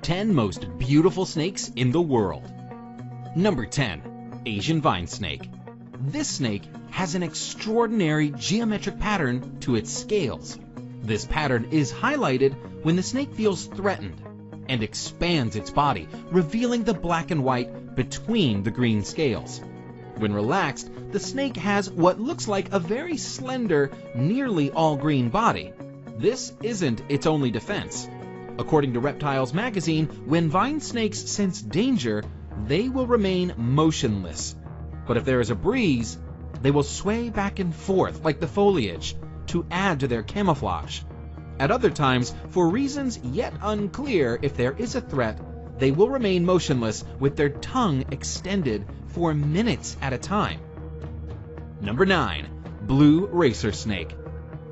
10 most beautiful snakes in the world. Number 10. Asian vine snake. This snake has an extraordinary geometric pattern to its scales. This pattern is highlighted when the snake feels threatened and expands its body, revealing the black and white between the green scales. When relaxed, the snake has what looks like a very slender, nearly all-green body. This isn't its only defense. According to Reptiles magazine, when vine snakes sense danger, they will remain motionless. But if there is a breeze, they will sway back and forth like the foliage to add to their camouflage. At other times, for reasons yet unclear if there is a threat, they will remain motionless with their tongue extended for minutes at a time. Number 9. Blue racer snake.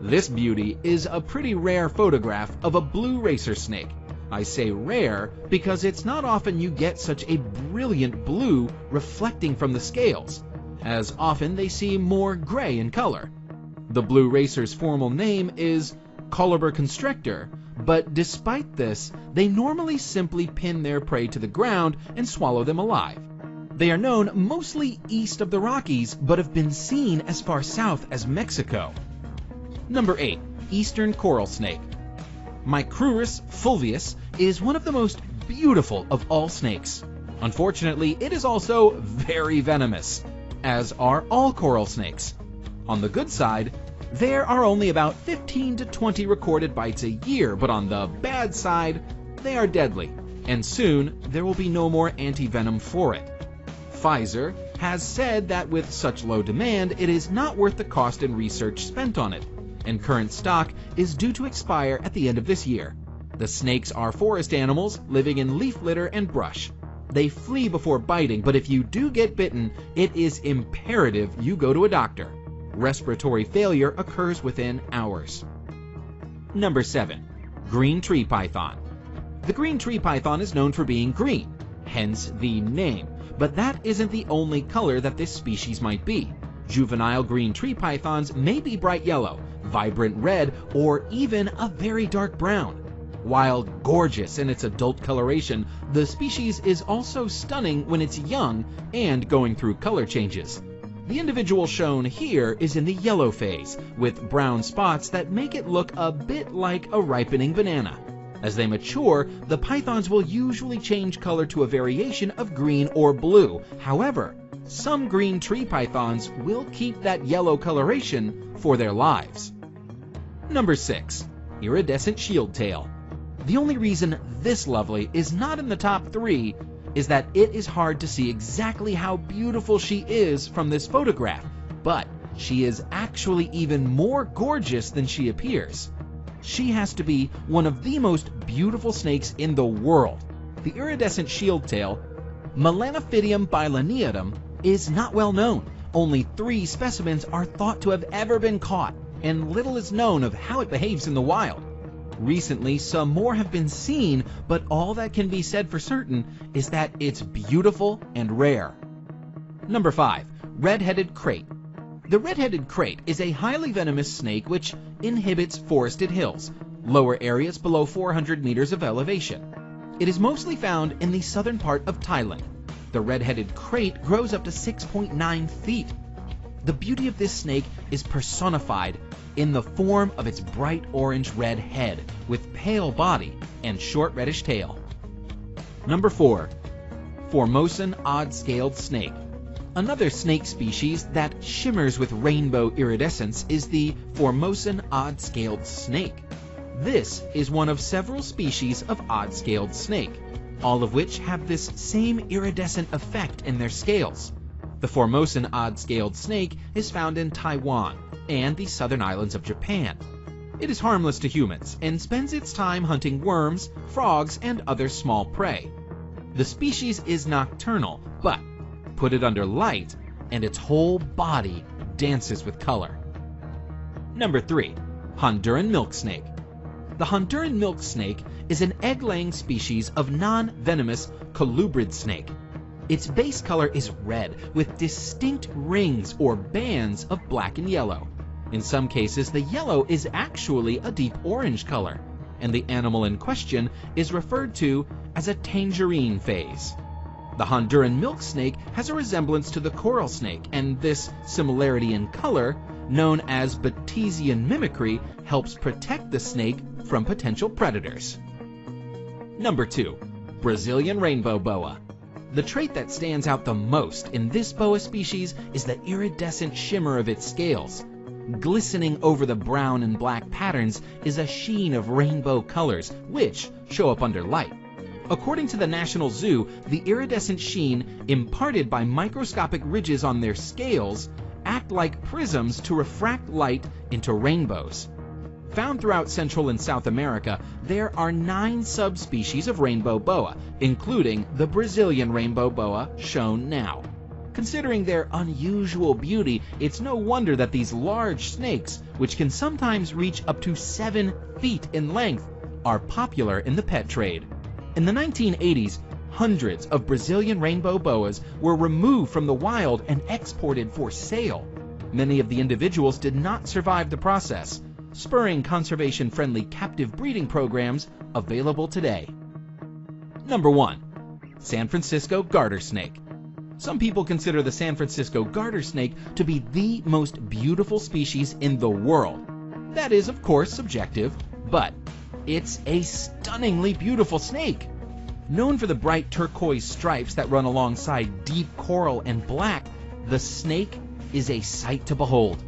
This beauty is a pretty rare photograph of a blue racer snake. I say rare because it's not often you get such a brilliant blue reflecting from the scales, as often they seem more gray in color. The blue racer's formal name is Colobur constrictor, but despite this, they normally simply pin their prey to the ground and swallow them alive. They are known mostly east of the Rockies, but have been seen as far south as Mexico. Number 8. Eastern coral snake. Micrurus fulvius is one of the most beautiful of all snakes. Unfortunately, it is also very venomous, as are all coral snakes. On the good side, there are only about 15 to 20 recorded bites a year, but on the bad side, they are deadly, and soon there will be no more anti-venom for it. Pfizer has said that with such low demand, it is not worth the cost and research spent on it, and current stock is due to expire at the end of this year. The snakes are forest animals living in leaf litter and brush. They flee before biting, but if you do get bitten, it is imperative you go to a doctor. Respiratory failure occurs within hours. Number 7. Green tree python. The green tree python is known for being green, hence the name, but that isn't the only color that this species might be. Juvenile green tree pythons may be bright yellow, vibrant red, or even a very dark brown. While gorgeous in its adult coloration, the species is also stunning when it's young and going through color changes. The individual shown here is in the yellow phase, with brown spots that make it look a bit like a ripening banana. As they mature, the pythons will usually change color to a variation of green or blue. However, some green tree pythons will keep that yellow coloration for their lives. Number 6. Iridescent shield tail. The only reason this lovely is not in the top 3 is that it is hard to see exactly how beautiful she is from this photograph, but she is actually even more gorgeous than she appears. She has to be one of the most beautiful snakes in the world. The iridescent shield tail, Melanophydium bilineatum, is not well known. Only 3 specimens are thought to have ever been caught, and little is known of how it behaves in the wild. Recently, some more have been seen, but all that can be said for certain is that it's beautiful and rare. Number 5. Red-headed krait. The red-headed krait is a highly venomous snake which inhabits forested hills, lower areas below 400 meters of elevation. It is mostly found in the southern part of Thailand. The red-headed krait grows up to 6.9 feet. The beauty of this snake is personified in the form of its bright orange-red head with pale body and short reddish tail. Number 4. Formosan odd-scaled snake. Another snake species that shimmers with rainbow iridescence is the Formosan odd-scaled snake. This is one of several species of odd-scaled snake, all of which have this same iridescent effect in their scales. The Formosan odd-scaled snake is found in Taiwan and the southern islands of Japan. It is harmless to humans and spends its time hunting worms, frogs, and other small prey. The species is nocturnal, but put it under light and its whole body dances with color. Number 3. Honduran milk snake. The Honduran milk snake is an egg-laying species of non-venomous colubrid snake. Its base color is red with distinct rings or bands of black and yellow. In some cases, the yellow is actually a deep orange color, and the animal in question is referred to as a tangerine phase. The Honduran milk snake has a resemblance to the coral snake, and this similarity in color, known as Batesian mimicry, helps protect the snake from potential predators. Number 2. Brazilian rainbow boa. The trait that stands out the most in this boa species is the iridescent shimmer of its scales. Glistening over the brown and black patterns is a sheen of rainbow colors, which show up under light. According to the National Zoo, the iridescent sheen imparted by microscopic ridges on their scales act like prisms to refract light into rainbows. Found throughout Central and South America, there are 9 subspecies of rainbow boa, including the Brazilian rainbow boa shown now. Considering their unusual beauty, it's no wonder that these large snakes, which can sometimes reach up to 7 feet in length, are popular in the pet trade. In the 1980s, hundreds of Brazilian rainbow boas were removed from the wild and exported for sale. Many of the individuals did not survive the process, spurring conservation-friendly captive breeding programs available today. Number 1. San Francisco garter snake. Some people consider the San Francisco garter snake to be the most beautiful species in the world. That is, of course, subjective, but it's a stunningly beautiful snake. Known for the bright turquoise stripes that run alongside deep coral and black, the snake is a sight to behold.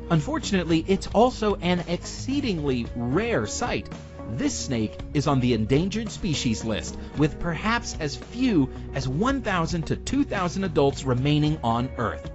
Unfortunately, it's also an exceedingly rare sight. This snake is on the endangered species list, with perhaps as few as 1,000 to 2,000 adults remaining on Earth.